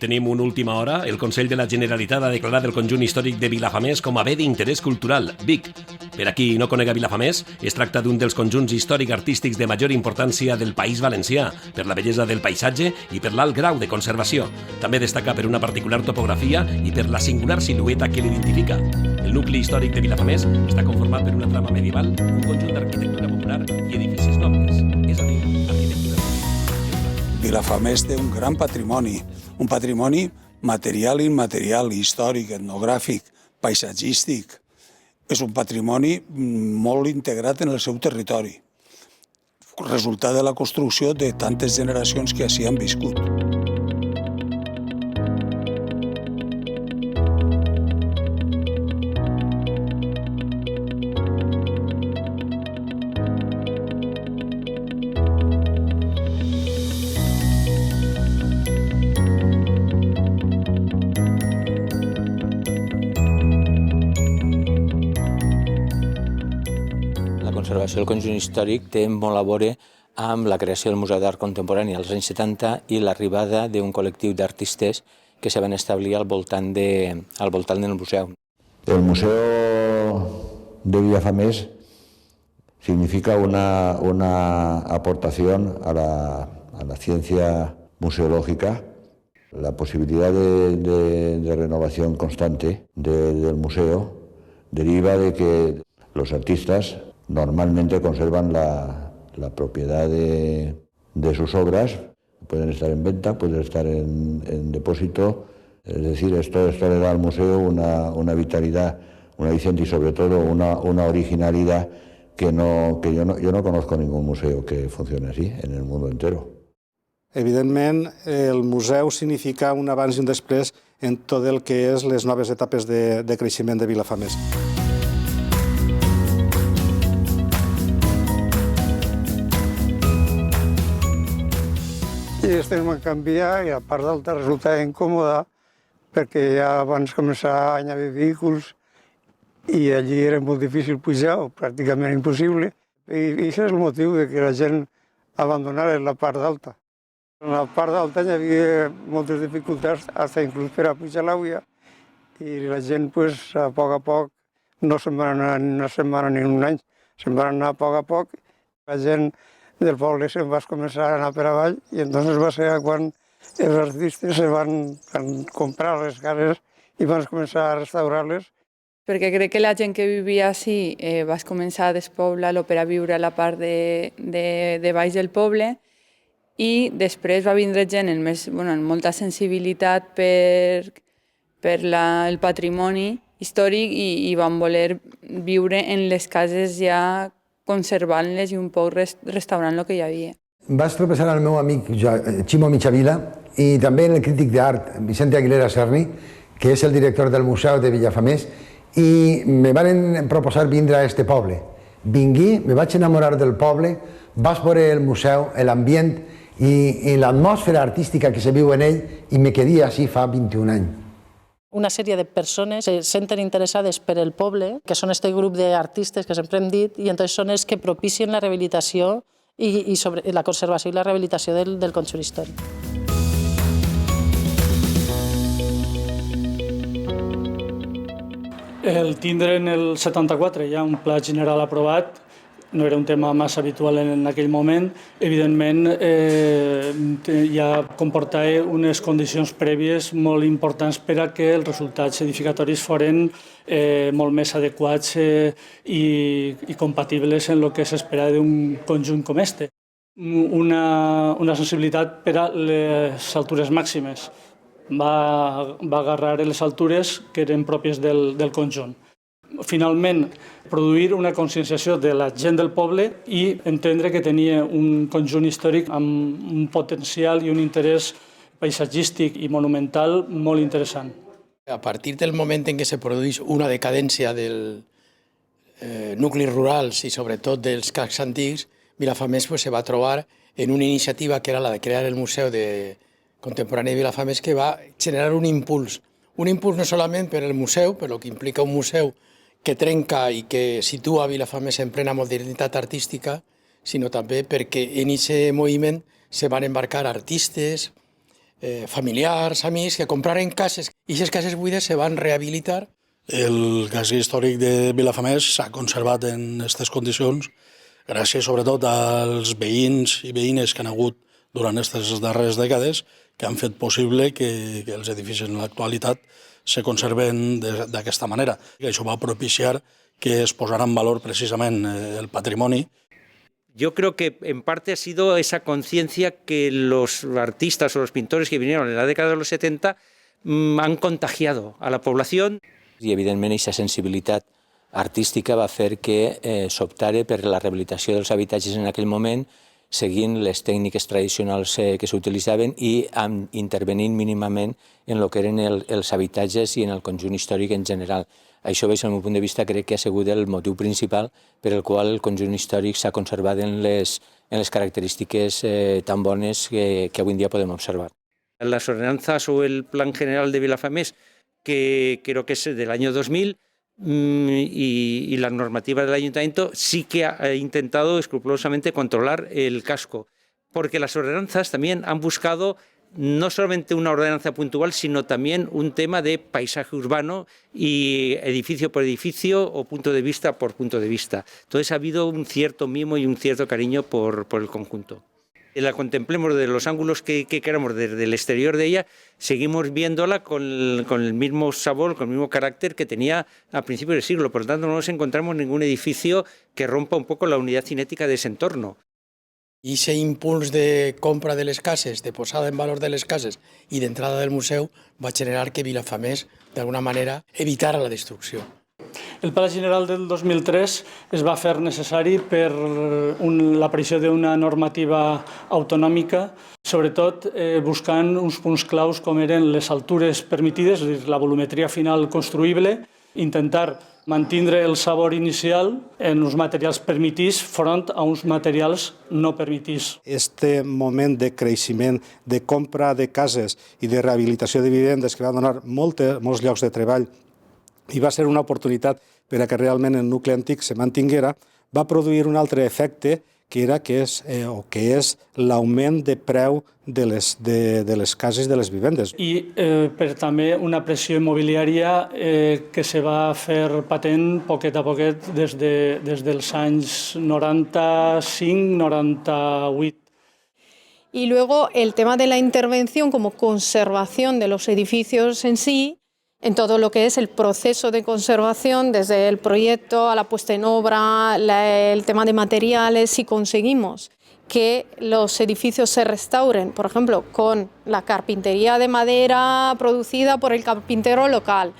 tenim una última hora. El Consell de la Generalitat ha declarat el conjunt històric de Vilafamés com a bé d'interès cultural, BIC. Per a qui no conega Vilafamés, es tracta d'un dels conjunts històric-artístics de major importància del País Valencià, per la bellesa del paisatge i per l'alt grau de conservació. També destaca per una particular topografia i per la singular silueta que l'identifica. El nucli històric de Vilafamés està conformat per una trama medieval, un conjunt d'arquitectura popular i edificis nobles, és a dir, arquitectura. Vilafamés té un gran patrimoni, un patrimoni material i immaterial, històric, etnogràfic, paisatgístic. És un patrimoni molt integrat en el seu territori, resultat de la construcció de tantes generacions que així han viscut. La conservació del conjunt històric té molt a veure amb la creació del Museu d'Art Contemporani als anys 70 i l'arribada d'un col·lectiu d'artistes que se van establir al voltant del museu. El Museo de Vilafamés significa una aportación a la ciencia museológica, la posibilidad de renovación constante del museo deriva de que los artistas normalmente conservan la propiedad de sus obras, pueden estar en venta, pueden estar en depósito, es decir, esto le da al museo una vitalidad, una licencia y sobre todo una originalidad que yo no conozco ningún museo que funcione así en el mundo entero. Evidentment, el museu significa un abans i un després en tot el que és les noves etapes de creixement de Vilafamés. I estem a canviar i a part d'alta resulta incòmoda perquè ja abans començar a añadir vehicles i allí era molt difícil pujar, o pràcticament impossible. I això és el motiu de que la gent abandonara la part d'alta. En la part d'alta hi havia moltes dificultats, fins inclús per a pujar l'auia, i la gent, a poc, no se'n van anar una setmana ni un any, se'n van anar a poc. La gent del poble se'n va començar a anar per avall i entonces va ser quan els artistes se van comprar les cases i van començar a restaurar-les. Perquè crec que la gent que vivia així va començar a despoblar-lo per a viure a la part de baix del poble i després va vindre gent amb molta sensibilitat per el patrimoni històric i van voler viure en les cases ja conservant-les i un poc restaurant el que hi havia. Vaig trobar el meu amic Ximo Michavila i també el crític d'art Vicente Aguilera Serni, que és el director del Museu de Vilafamés, i me van proposar vindre a este poble. Vingui, me vaig enamorar del poble, vaig veure el museu, l'ambient i l'atmosfera artística que se viu en ell i me quedé així fa 21 anys. Una sèrie de persones se senten interessades per el poble, que són aquest grup d'artistes que sempre hem dit, i entonces són els que propicien la rehabilitació i la conservació i la rehabilitació del conjunt històric. El tindre en el 74 ja un pla general aprovat no era un tema massa habitual en aquell moment. Evidentment, ja comportava unes condicions prèvies molt importants per a que els resultats edificatoris foren molt més adequats i compatibles en el que s'espera d'un conjunt com este. Una sensibilitat per a les altures màximes. Va agarrar les altures que eren pròpies del conjunt. Finalment, produir una conscienciació de la gent del poble i entendre que tenia un conjunt històric amb un potencial i un interès paisatgístic i monumental molt interessant. A partir del moment en què se produeix una decadència dels nuclis rurals i sobretot dels cascs antics, Vilafamés se va trobar en una iniciativa que era la de crear el Museu Contemporani de Vilafamés, que va generar un impuls. Un impuls no solament per al museu, per el que implica un museu que trenca i que situa Vilafamés en plena modernitat artística, sinó també perquè en aquest moviment se van embarcar artistes, familiars, amics, que compraren cases i aquestes cases buides se van rehabilitar. El casc històric de Vilafamés s'ha conservat en aquestes condicions gràcies sobretot als veïns i veïnes que han hagut durant aquestes darreres dècades que han fet possible que els edificis en l'actualitat se conserven d'aquesta manera. Això va propiciar que es posara en valor precisament el patrimoni. Yo creo que en parte ha sido esa conciencia que los artistas o los pintores que vinieron en la década de los 70 han contagiado a la población. I, evidentment, aquesta sensibilitat artística va fer que s'optara per la rehabilitació dels habitatges en aquell moment, seguint les tècniques tradicionals que s'utilitzaven i intervenint mínimament en el que eren els habitatges i en el conjunt històric en general. Això, des del meu punt de vista, crec que ha sigut el motiu principal per el qual el conjunt històric s'ha conservat en les característiques tan bones que avui en dia podem observar. Las ordenanzas o el plan general de Vilafamés, que creo que es del año 2000, y la normativa del ayuntamiento sí que ha intentado escrupulosamente controlar el casco, porque las ordenanzas también han buscado no solamente una ordenanza puntual, sino también un tema de paisaje urbano y edificio por edificio o punto de vista por punto de vista. Entonces ha habido un cierto mimo y un cierto cariño por el conjunto. La contemplemos de los ángulos que queramos desde el exterior de ella, seguimos viéndola con el mismo sabor, con el mismo carácter que tenía a principios del siglo. Por lo tanto, no nos encontramos ningún edificio que rompa un poco la unidad cinética de ese entorno. I aquest impuls de compra de les cases, de posada en valor de les cases i d'entrada del museu va generar que Vilafamés, d'alguna manera, evitara la destrucció. El Pla General del 2003 es va fer necessari per l'aparició d'una normativa autonòmica, sobretot buscant uns punts claus com eren les altures permitides, és a dir, la volumetria final construïble, intentar mantindre el sabor inicial en uns materials permitits front a uns materials no permitits. Este moment de creixement, de compra de cases i de rehabilitació de vivendes que va donar molts llocs de treball i va ser una oportunitat per a que realment el nucli antic se mantinguera, va produir un altre efecte que és l'augment de preu de les cases i de les vivendes. I per també una pressió immobiliària que se va fer patent poquet a poquet des dels anys 95-98. Y luego el tema de la intervención como conservación de los edificios en sí, en todo lo que es el proceso de conservación, desde el proyecto a la puesta en obra, el tema de materiales, si conseguimos que los edificios se restauren, por ejemplo, con la carpintería de madera producida por el carpintero local,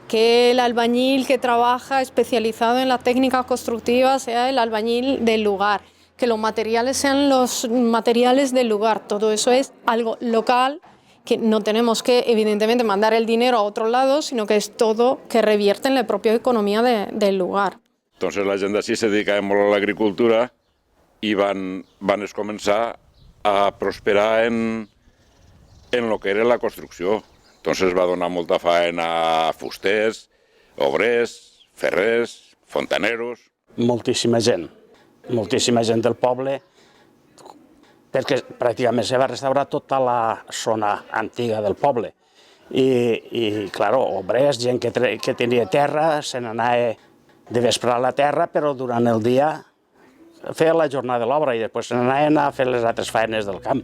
que el albañil que trabaja especializado en la técnica constructiva sea el albañil del lugar, que los materiales sean los materiales del lugar, todo eso es algo local, que no tenemos que, evidentemente, mandar el dinero a otro lado, sino que es todo que revierte en la propia economía del lugar. Entonces la gent d'ací se dedicava molt a l'agricultura i van començar a prosperar en lo que era la construcció. Entonces va donar molta faena a fusters, obrers, ferrers, fontaneros. Moltíssima gent del poble, perquè pràcticament se va restaurar tota la zona antiga del poble. I clar, obrers, gent que tenia terra, se n'anava de vespre a la terra, però durant el dia feia la jornada de l'obra i després se n'anaven a fer les altres feines del camp.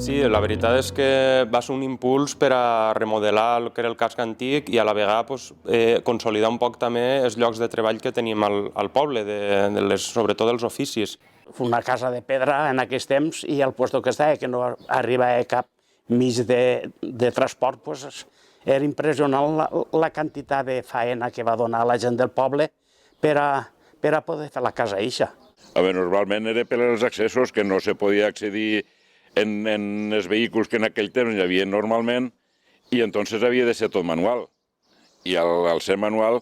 Sí, la veritat és que va ser un impuls per a remodelar el que era el casc antic i a la vegada consolidar un poc també els llocs de treball que teníem al poble, sobretot dels oficis. Una casa de pedra en aquells temps i el lloc que estava, que no arribava cap mig de transport, era impressionant la quantitat de faena que va donar la gent del poble per a poder fer la casa eixa. Normalment era per als accessos que no se podia accedir en els vehicles que en aquell temps hi havia normalment i entonces havia de ser tot manual. I al ser manual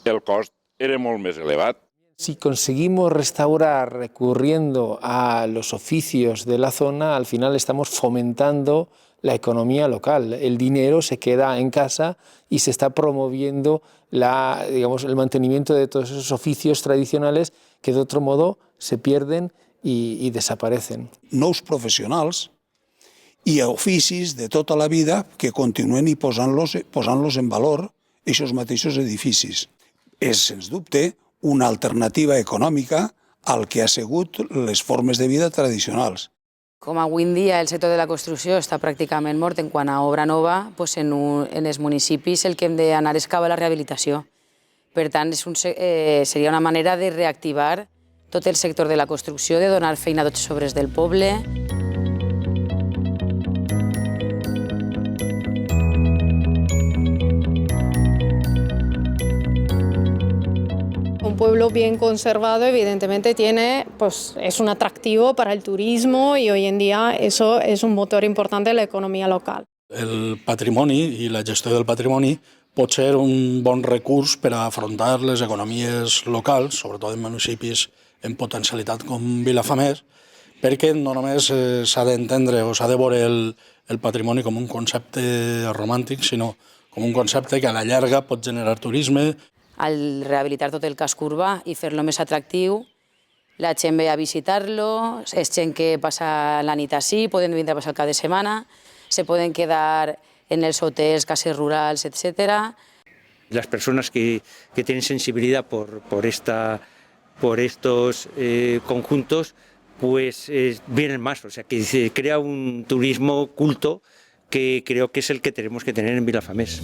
el cost era molt més elevat. Si conseguimos restaurar recurriendo a los oficios de la zona, al final estamos fomentando la economía local. El dinero se queda en casa y se está promoviendo el mantenimiento de todos esos oficios tradicionales que de otro modo se pierden i desaparecen. Nous professionals i oficis de tota la vida que continuen i posant-los en valor aquests mateixos edificis. És, sens dubte, una alternativa econòmica al que ha sigut les formes de vida tradicionals. Com avui en dia el sector de la construcció està pràcticament mort en quant a obra nova, en els municipis el que hem d'anar és cap a la rehabilitació. Per tant, seria una manera de reactivar tot el sector de la construcció, de donar feina a tots els obres del poble. Un pueblo bien conservado evidentemente es un atractivo para el turismo y hoy en día eso es un motor importante de la economía local. El patrimoni i la gestió del patrimoni pot ser un bon recurs per a afrontar les economies locals, sobretot en municipis en potencialitat com Vilafamés, perquè no només s'ha d'entendre o s'ha de veure el patrimoni com un concepte romàntic, sinó com un concepte que a la llarga pot generar turisme. Al rehabilitar tot el casc urbà i fer-lo més atractiu, la gent ve a visitar-lo, és gent que passa la nit així, poden vindre a passar el cap de setmana, se poden quedar en els hotels, cases rurals, etc. Las personas que tienen sensibilidad por estos conjuntos, pues vienen más. O sea, que se crea un turismo culto que creo que es el que tenemos que tener en Vilafamés.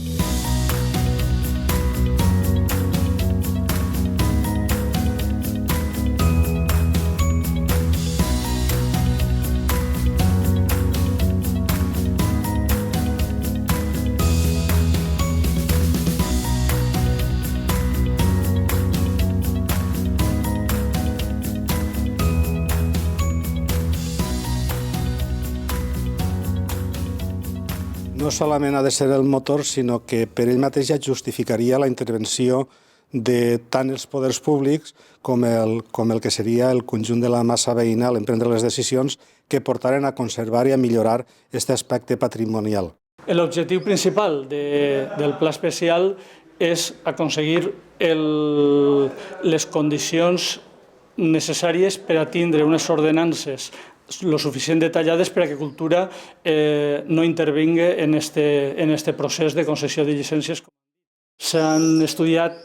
No solament ha de ser el motor, sinó que per ell mateix ja justificaria la intervenció de tant els poders públics com el que seria el conjunt de la massa veïnal en prendre les decisions que portaren a conservar i a millorar aquest aspecte patrimonial. L'objectiu principal del pla especial és aconseguir les condicions necessàries per a tindre unes ordenances lo suficient detallades per a que Cultura no intervingui en este procés de concessió de llicències. S'han estudiat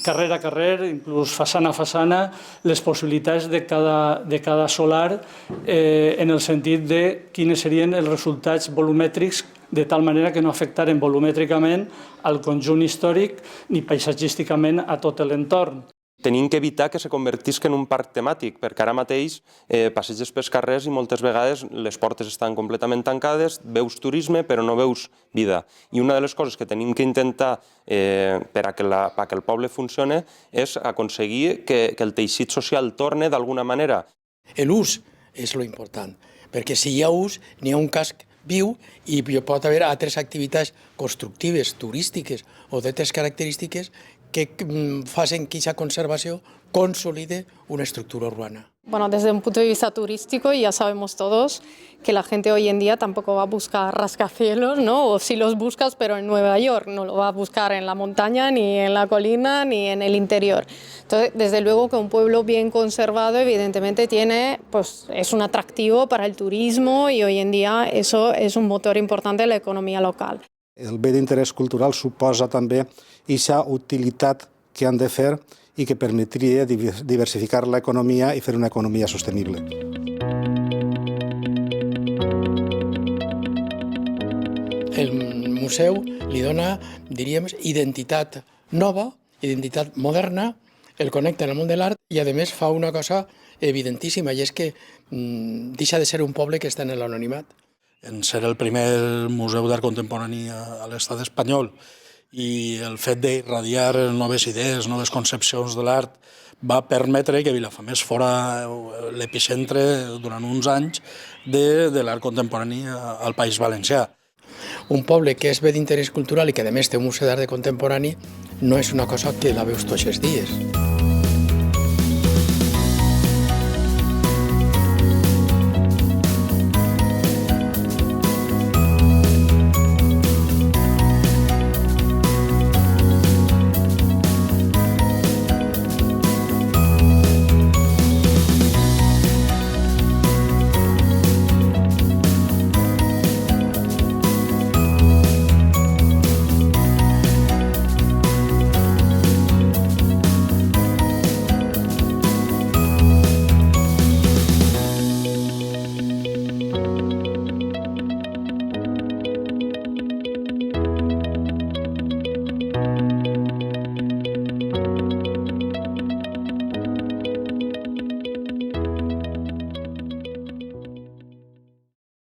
carrer a carrer, inclús façana a façana, les possibilitats de cada solar en el sentit de quins serien els resultats volumètrics de tal manera que no afectaren volumètricament al conjunt històric ni paisatgísticament a tot l'entorn. Tenim que evitar que se convertisca en un parc temàtic, perquè ara mateix passeges pels carrers i moltes vegades les portes estan completament tancades, veus turisme però no veus vida. I una de les coses que tenim que intentar per a que el poble funcione és aconseguir que el teixit social torni d'alguna manera. L'ús és lo important, perquè si hi ha ús, n'hi ha un casc viu i pot haver altres activitats constructives, turístiques o d'altres característiques que facen que aquesta conservació consolide una estructura urbana. Bueno, desde un punto de vista turístico ya sabemos todos que la gente hoy en día tampoco va a buscar rascacielos, ¿no? O si los buscas, pero en Nueva York, no lo va a buscar en la montaña, ni en la colina, ni en el interior. Entonces, desde luego que un pueblo bien conservado evidentemente es un atractivo para el turismo y hoy en día eso es un motor importante de la economía local. El bé d'interès cultural suposa també aquesta utilitat que han de fer i que permetria diversificar l'economia i fer una economia sostenible. El museu li dona, diríem, identitat nova, identitat moderna, el connecta en el món de l'art i, a més, fa una cosa evidentíssima, i és que deixa de ser un poble que està en l'anonimat. En ser el primer museu d'art contemporani a l'estat espanyol i el fet d'irradiar noves idees, noves concepcions de l'art va permetre que Vilafamés fora l'epicentre durant uns anys de l'art contemporani al País Valencià. Un poble que és bé d'interès cultural i que a més té un museu d'art contemporani no és una cosa que la veus tots els dies.